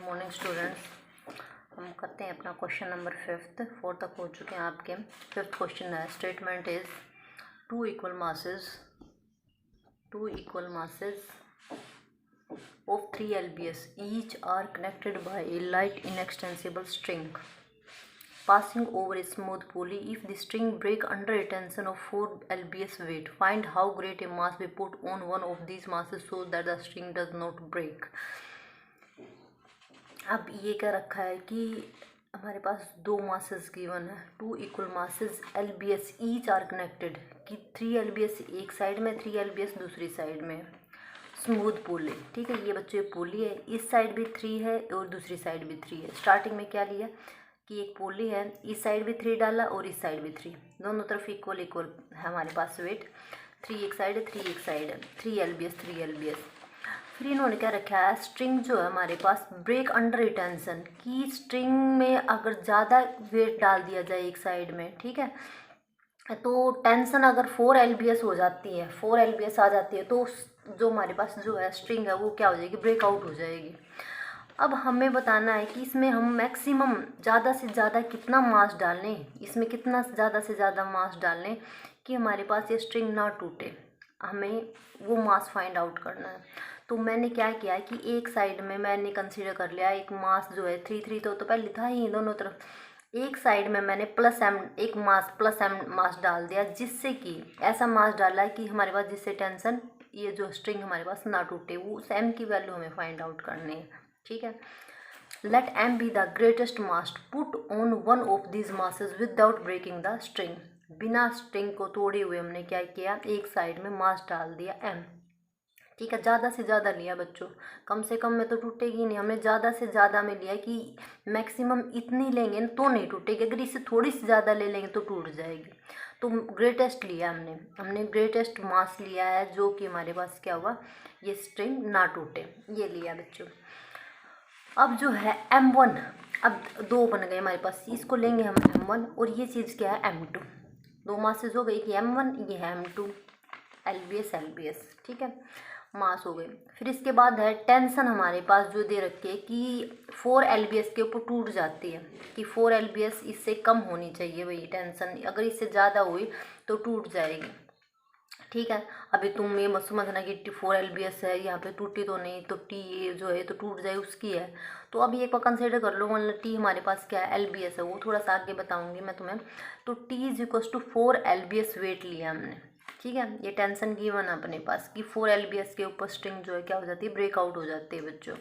Morning students. हम करते हैं अपना क्वेश्चन नंबर 5। 4 तक हो चुके हैं आपके। 5th क्वेश्चन है, statement is two equal masses of 3 lbs each are connected by a light inextensible string passing over a smooth pulley. If the string break under a tension of 4 lbs weight, find how great a mass we put on one of these masses so that the string does not break. अब ये क्या रखा है कि हमारे पास दो masses given है, two equal masses LBS each are connected, कि 3 LBS एक साइड में, 3 LBS दूसरी साइड में, स्मूथ पुली। ठीक है, ये बच्चों ये पुली है, इस साइड भी 3 है और दूसरी साइड भी 3 है। स्टार्टिंग में क्या लिया कि एक पुली है, इस साइड भी 3 डाला और इस साइड भी 3, दोनों तरफ इक्वल है हमारे पास वेट। 3 एक साइड है, 3 एक साइड है, 3 LBS। फिर इन्होंने क्या रखा है, स्ट्रिंग जो है हमारे पास ब्रेक अंडर टेंशन, कि स्ट्रिंग में अगर ज़्यादा वेट डाल दिया जाए एक साइड में, ठीक है, तो टेंशन अगर 4 LBS हो जाती है, 4 LBS आ जाती है, तो जो हमारे पास जो है स्ट्रिंग है वो क्या हो जाएगी, ब्रेकआउट हो जाएगी। अब हमें बताना है कि इसमें हम मैक्सिमम ज़्यादा से ज़्यादा कितना मास डालें, इसमें कितना ज़्यादा से ज़्यादा मास डालें कि हमारे पास ये स्ट्रिंग ना टूटे। हमें वो मास फाइंड आउट करना है। तो मैंने क्या किया है कि एक साइड में मैंने कंसीडर कर लिया एक मास जो है 3 तो पहले था ही दोनों तरफ। एक साइड में मैंने एक मास प्लस एम मास डाल दिया, जिससे कि ऐसा मास डाला है कि हमारे पास जिससे टेंशन ये जो स्ट्रिंग हमारे पास ना टूटे। वो उस एम की वैल्यू हमें फाइंड आउट करनी है। ठीक है, late M be the greatest mass put on one of these masses without breaking the string. बिना स्ट्रिंग को तोड़े हुए हमने क्या किया, एक साइड में मास डाल दिया एम। ठीक है, ज़्यादा से ज़्यादा लिया बच्चों, कम से कम में तो टूटेगी नहीं, हमने ज़्यादा से ज़्यादा में लिया कि मैक्सिमम इतनी लेंगे तो नहीं टूटेगी, अगर इससे थोड़ी सी ज़्यादा ले लेंगे तो टूट जाएगी। तो ग्रेटेस्ट लिया हमने ग्रेटेस्ट मास लिया है, जो कि हमारे पास क्या हुआ, ये स्ट्रिंग ना टूटे, ये लिया बच्चों। अब जो है M1, अब दो बन गए हमारे पास, इसको लेंगे हम M1 और ये चीज़ क्या है M2। दो मासेस हो गई कि M1, ये है M2, LBS। ठीक है, मास हो गए। फिर इसके बाद है टेंशन हमारे पास जो दे रखी है कि 4 LBS के ऊपर टूट जाती है, कि 4 LBS इससे कम होनी चाहिए वही टेंशन, अगर इससे ज़्यादा हुई तो टूट जाएगी। ठीक है, अभी तुम ये मत समझना कि 4 LBS है यहाँ पे टूटी तो नहीं, तो टी जो है तो टूट जाए उसकी है। तो अभी एक बार कंसिडर कर लो, मतलब टी हमारे पास क्या है, LBS है, वो थोड़ा सा आगे बताऊंगी मैं तुम्हें। तो T is equal to 4 LBS weight लिया हमने। ठीक है, ये टेंशन गिवन अपने पास कि 4 LBS के ऊपर स्ट्रिंग जो है क्या हो जाती है, ब्रेकआउट हो जाती है बच्चों।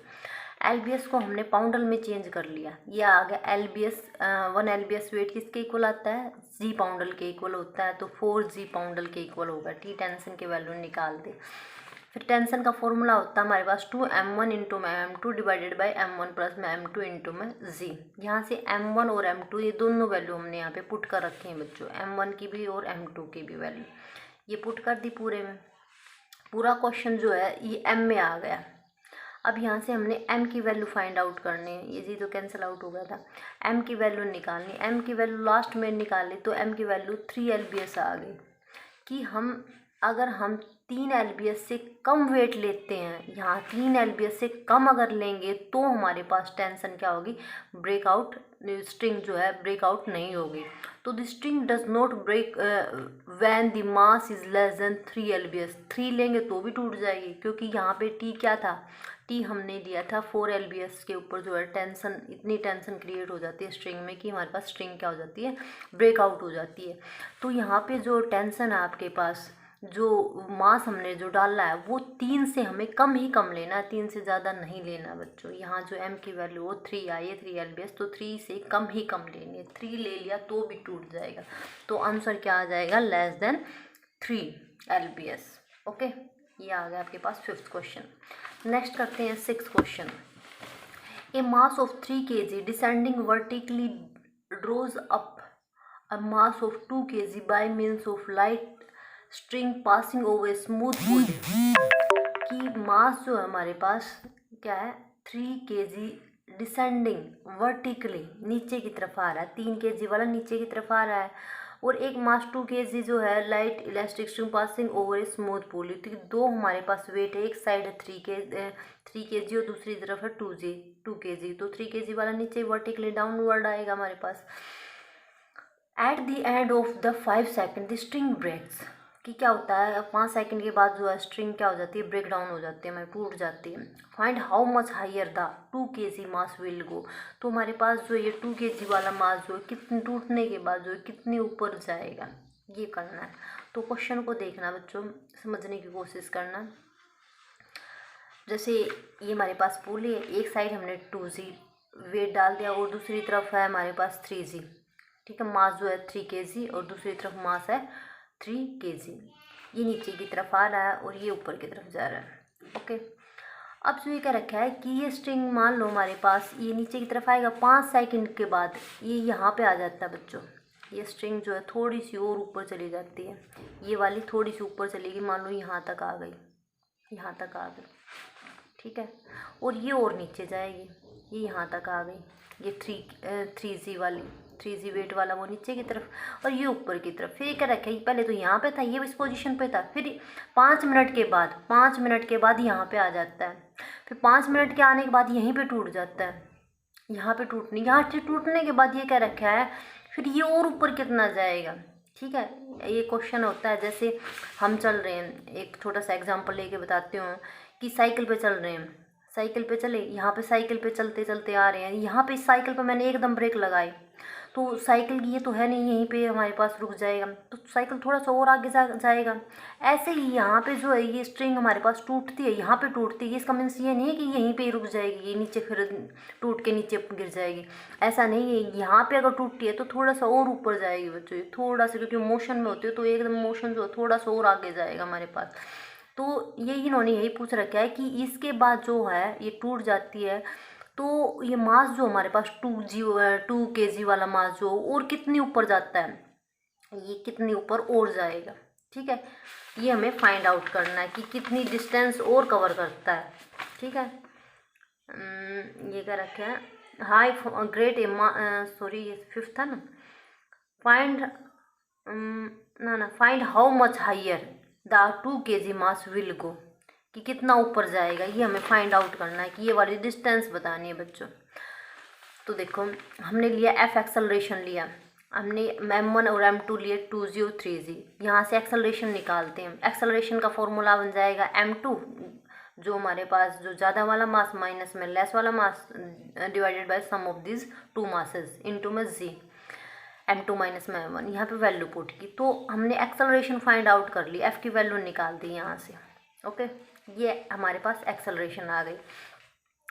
LBS को हमने पाउंडल में चेंज कर लिया, ये आ गया LBS। 1 LBS वेट किसके इक्वल आता है, G पाउंडल के इक्वल होता है, तो 4G पाउंडल के इक्वल होगा। टी टेंशन की वैल्यू निकाल दे। फिर टेंशन का फॉर्मूला होता है हमारे पास 2M1 इंटू में M2 divided by M1 plus में M2 इंटू में G। यहाँ से M1 और M2 ये दोनों वैल्यू हमने यहाँ पे पुट कर रखे हैं बच्चों, M1 की भी और M2 की भी वैल्यू ये पुट कर दी पूरे में। पूरा क्वेश्चन जो है ये M में आ गया। अब यहाँ से हमने M की वैल्यू फाइंड आउट करनी है, ये जी तो कैंसिल आउट हो गया था। M की वैल्यू निकालनी, M की वैल्यू लास्ट में निकाली तो M की वैल्यू 3 LBS आ गई, कि हम अगर हम 3 LBS से कम वेट लेते हैं, यहाँ 3 LBS से कम अगर लेंगे तो हमारे पास टेंशन क्या होगी, ब्रेकआउट, स्ट्रिंग जो है ब्रेकआउट नहीं होगी। तो the string does not break when the mass is less than 3 LBS। 3 लेंगे तो भी टूट जाएगी, क्योंकि यहाँ पे टी क्या था, टी हमने लिया था 4 LBS के ऊपर जो है टेंशन, इतनी टेंशन क्रिएट हो जाती है स्ट्रिंग में कि हमारे पास स्ट्रिंग क्या हो जाती है, ब्रेकआउट हो जाती है। तो यहाँ पे जो टेंशन है आपके पास, जो मास हमने जो डाला है वो 3 से हमें कम ही कम लेना है, 3 से ज़्यादा नहीं लेना बच्चों। यहाँ जो M की वैल्यू वो 3 आई है, 3 LBS, तो 3 से कम ही कम लेनी है। 3 ले लिया तो भी टूट जाएगा, तो आंसर क्या आ जाएगा, लेस देन 3 LBS। ओके, ये आ गया आपके पास 5th क्वेश्चन। नेक्स्ट करते हैं 6th question. A mass of 3 kg descending vertically draws up a mass of 2 kg by means of light string passing over a smooth pulley। कि मास जो है हमारे पास क्या है, 3 kg डिसेंडिंग वर्टिकली नीचे की तरफ आ रहा है, 3 kg वाला नीचे की तरफ आ रहा है, और एक मास 2 kg जो है light elastic string passing over a smooth pulley. तो दो हमारे पास वेट है, एक साइड है 3 kg और दूसरी तरफ है 2 kg। तो 3 kg वाला नीचे वर्टिकली डाउनवर्ड आएगा हमारे पास। At the end of the 5 second the string breaks, कि क्या होता है 5 सेकंड के बाद जो है स्ट्रिंग क्या हो जाती है, ब्रेक डाउन हो जाती है, हमारी टूट जाती है। Find how much higher the 2 kg mass will go. तो हमारे पास जो ये 2 kg वाला मास जो है कितने टूटने के बाद जो है कितने ऊपर जाएगा, ये करना है। तो क्वेश्चन को देखना बच्चों, समझने की कोशिश करना। जैसे ये हमारे पास पुली है, एक साइड हमने 2g वेट डाल दिया और दूसरी तरफ है हमारे पास 3g, ठीक है। मास जो है 3 kg और दूसरी तरफ मास है 3 kg। ये नीचे की तरफ आ रहा है और ये ऊपर की तरफ जा रहा है, ओके। अब जो ये क्या रखा है कि ये स्ट्रिंग मान लो हमारे पास ये नीचे की तरफ आएगा, 5 सेकंड के बाद ये यहाँ पे आ जाता है बच्चों। ये स्ट्रिंग जो है थोड़ी सी और ऊपर चली जाती है, ये वाली थोड़ी सी ऊपर चलेगी, मान लो यहाँ तक आ गई, यहाँ तक आ गई, ठीक है। और ये और नीचे जाएगी, ये यहाँ तक आ गई, ये 3g वाली 3g वेट वाला वो नीचे की तरफ और ये ऊपर की तरफ। फिर क्या रखा है, पहले तो यहाँ पे था, ये इस पोजीशन पे था, फिर 5 मिनट के बाद यहाँ पे आ जाता है। फिर 5 मिनट के आने के बाद यहीं पे टूट जाता है, यहाँ टूटने के बाद ये क्या रखा है, फिर ये और ऊपर कितना जाएगा, ठीक है। ये क्वेश्चन होता है, जैसे हम चल रहे हैं, एक छोटा सा एग्जाम्पल लेके बताती हूँ कि साइकिल पे चल रहे हैं, साइकिल पे चले, यहाँ पे साइकिल पे चलते चलते आ रहे हैं, यहाँ पे इस साइकिल पे मैंने एकदम ब्रेक लगाई तो साइकिल ये तो है नहीं, यहीं पे हमारे पास रुक जाएगा, तो साइकिल थोड़ा सा और आगे जाएगा। ऐसे ही यहाँ पे जो है ये स्ट्रिंग हमारे पास टूटती है, यहाँ पे टूटती है, इसका मीन्स ये नहीं है कि यहीं पे ही रुक जाएगी, ये नीचे फिर टूट के नीचे गिर जाएगी, ऐसा नहीं है। यहाँ पे अगर टूटती है तो थोड़ा सा और ऊपर जाएगी बच्चों, थोड़ा सा, क्योंकि मोशन में होती है तो एकदम मोशन जो है थोड़ा सा और आगे जाएगा हमारे पास। तो ये इन्होंने यही पूछ रखा है कि इसके बाद जो है ये टूट जाती है तो ये मास जो हमारे पास 2 kg वाला मास जो और कितनी ऊपर जाता है, ये कितनी ऊपर और जाएगा, ठीक है। ये हमें फाइंड आउट करना है कि कितनी डिस्टेंस और कवर करता है, ठीक है। ये क्या रखा है, हाई ग्रेट सॉरी ये 5th था ना, find how much higher the 2 kg mass will go, कि कितना ऊपर जाएगा, ये हमें फाइंड आउट करना है, कि ये वाली डिस्टेंस बतानी है बच्चों। तो देखो हमने लिया एफ एक्सेलरेशन लिया, हमने m1 और m2 लिए 2g और 3g, यहाँ से एक्सेलरेशन निकालते हैं। एक्सेलरेशन का फॉर्मूला बन जाएगा m2 जो हमारे पास जो ज़्यादा वाला मास माइनस में लेस वाला mass divided by sum of this 2 masses into में g, m2 माइनस में m1, यहाँ पे वैल्यू पुट की। तो हमने एक्सेलरेशन फाइंड आउट कर ली, f की वैल्यू निकाल दी यहाँ से, ओके। ये हमारे पास एक्सेलरेशन आ गई।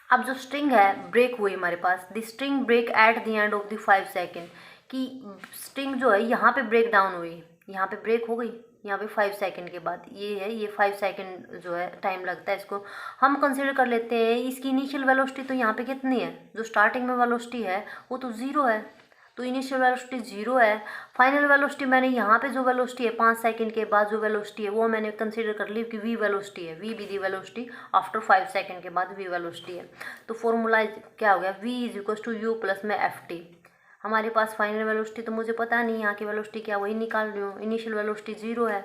अब जो स्ट्रिंग है ब्रेक हुई हमारे पास, the string break at the end of the 5 second, कि स्ट्रिंग जो है यहाँ पे ब्रेक डाउन हुई, यहाँ पे ब्रेक हो गई, यहाँ पे 5 सेकेंड के बाद ये है, ये 5 सेकेंड जो है टाइम लगता है, इसको हम कंसिडर कर लेते हैं। इसकी इनिशियल वेलोसिटी तो यहाँ पे कितनी है, जो स्टार्टिंग में वेलोसिटी है वो तो 0 है, तो इनिशियल वेलोसिटी 0 है। फाइनल वेलोसिटी मैंने यहाँ पे जो वेलोसिटी है 5 सेकंड के बाद जो वेलोसिटी है वो मैंने कंसीडर कर ली कि v वेलोसिटी है, v भी दी वेलोसिटी आफ्टर 5 सेकंड के बाद v वेलोसिटी है। तो फॉर्मूला क्या हो गया, v is equal to u plus में ft। हमारे पास फाइनल वेलोसिटी तो मुझे पता नहीं, यहाँ की वेलोसिटी क्या वही निकाल रही हूँ, इनिशियल वेलोसिटी 0 है।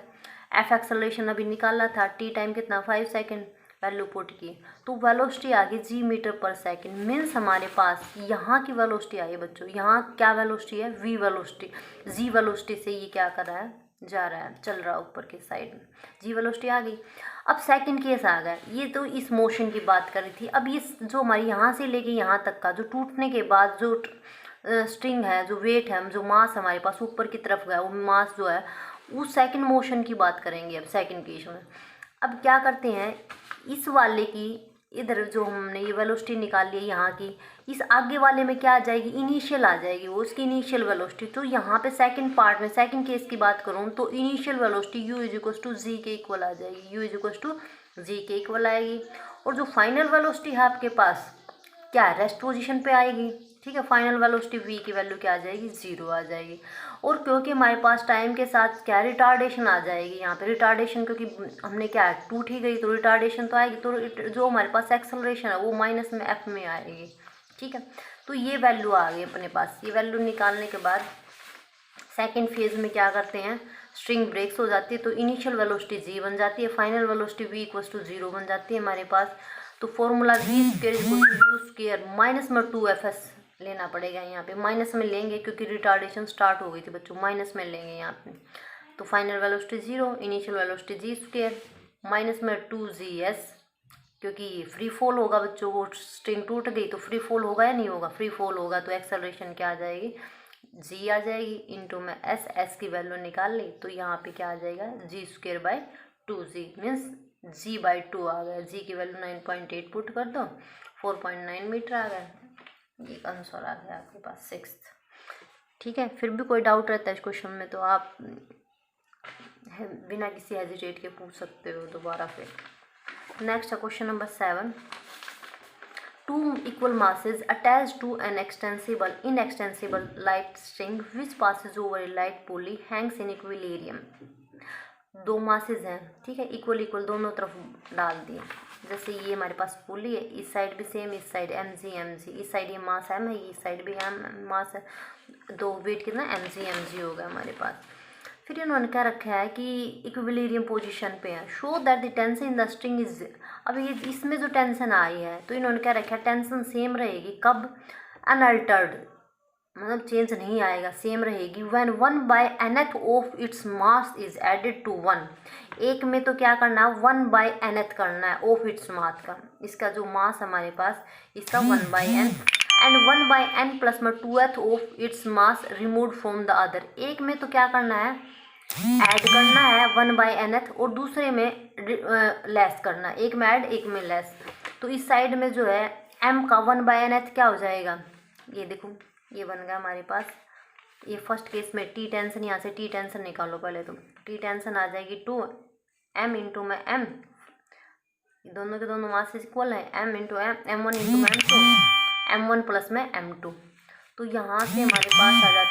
f एक्सेलरेशन अभी निकाला था, t टाइम कितना 5 सेकेंड, वैल्यू पुट की तो वेलोसिटी आ गई g मीटर पर सेकंड। मीन्स हमारे पास यहाँ की वेलोसिटी आई है बच्चों, यहाँ क्या वेलोसिटी है, v वेलोसिटी, g वेलोसिटी से ये क्या कर रहा है, जा रहा है, चल रहा है ऊपर की साइड में, g वेलोसिटी आ गई। अब सेकंड केस आ गया, ये तो इस मोशन की बात कर रही थी। अब ये जो हमारी यहाँ से लेके यहाँ तक का जो टूटने के बाद जो स्ट्रिंग है, जो वेट है, जो मास हमारे पास ऊपर की तरफ गया, वो मास जो है उस सेकंड मोशन की बात करेंगे अब सेकंड केस में। अब क्या करते हैं, इस वाले की इधर जो हमने ये वेलोसिटी निकाल ली है यहाँ की, इस आगे वाले में क्या आ जाएगी, इनिशियल आ जाएगी, वो उसकी इनिशियल वेलोसिटी। तो यहाँ पे सेकंड पार्ट में सेकंड केस की बात करूँ तो initial velocity u is equal to g के इक्वल आ जाएगी, u is equal to g के इक्वल आएगी। और जो फाइनल वेलोसिटी है आपके पास क्या है, रेस्ट पोजीशन पे आएगी, ठीक है। फाइनल वेलोसिटी v की वैल्यू क्या आ जाएगी, 0 आ जाएगी। और क्योंकि हमारे पास टाइम के साथ क्या रिटार्डेशन आ जाएगी, यहाँ पे रिटार्डेशन, क्योंकि हमने क्या टूट ही गई तो रिटार्डेशन तो आएगी, तो जो हमारे पास एक्सेलरेशन है वो माइनस में f में आएगी, ठीक है। तो ये वैल्यू आ गई अपने पास। ये वैल्यू निकालने के बाद सेकेंड फेज में क्या करते हैं, स्ट्रिंग ब्रेक्स हो जाती है तो इनिशियल वेलोसिटी जी बन जाती है, final velocity v equals to 0 बन जाती है हमारे पास। तो formula v square equal to u square minus में 2fs लेना पड़ेगा, यहाँ पे माइनस में लेंगे क्योंकि रिटार्डेशन स्टार्ट हो गई थी बच्चों, माइनस में लेंगे यहाँ पे। तो फाइनल वेलोसिटी 0, इनिशियल वेलोसिटी जी स्क्वायर माइनस में 2gs, क्योंकि फ्री फॉल होगा बच्चों, वो स्ट्रिंग टूट गई तो फ्री फॉल होगा या नहीं होगा, फ्री फॉल होगा तो एक्सेलरेशन क्या आ जाएगी, जी आ जाएगी, इंटू में एस की वैल्यू निकाल ली तो यहाँ पे क्या आ जाएगा, जी square by 2g means ji by 2 आ गया, जी की वैल्यू 9.8 पुट कर दो, 4.9 मीटर आ गया, ये आंसर आ गया आपके पास 6th। ठीक है, फिर भी कोई डाउट रहता है इस क्वेश्चन में तो आप बिना किसी हेजिटेट के पूछ सकते हो दोबारा फिर। नेक्स्ट है question number 7। Two equal masses attached to an inextensible light string which passes over a light pulley hangs in equilibrium। दो मासेज हैं, ठीक है, इक्वल दोनों तरफ डाल दिए। जैसे ये हमारे पास पुली है, इस साइड भी सेम, इस साइड mg इस साइड ये मास m है, इस साइड भी m मास है, दो वेट कितना mg होगा हमारे पास। फिर इन्होंने क्या रखा है कि इक्विलिब्रियम पोजीशन पे है, show that the tension in the string is. अब ये इसमें जो टेंशन आई है तो इन्होंने क्या रखा है, टेंशन सेम रहेगी कब, अनअल्टर्ड, मतलब चेंज नहीं आएगा, सेम रहेगी। When 1/nth of its mass is added to 1, एक में तो क्या करना है 1/nth करना है ऑफ इट्स मास का, इसका जो मास हमारे पास इसका 1/n एंड 1/n प्लस में 2th of its mass remove from the other. एक में तो क्या करना है, ऐड करना है 1/nth और दूसरे में लेस करना है, एक में ऐड एक में लेस। तो इस साइड में जो है m का 1/nth क्या हो जाएगा, ये देखो ये बन गया हमारे पास, ये फर्स्ट केस में t टेंशन, यहाँ से t टेंशन निकालो पहले, तो t टेंशन आ जाएगी 2m इंटू में m, दोनों के दोनों मासेस इक्वल है, m into m, m1 into m2, m1 plus में m2। तो यहाँ से हमारे पास आ जाता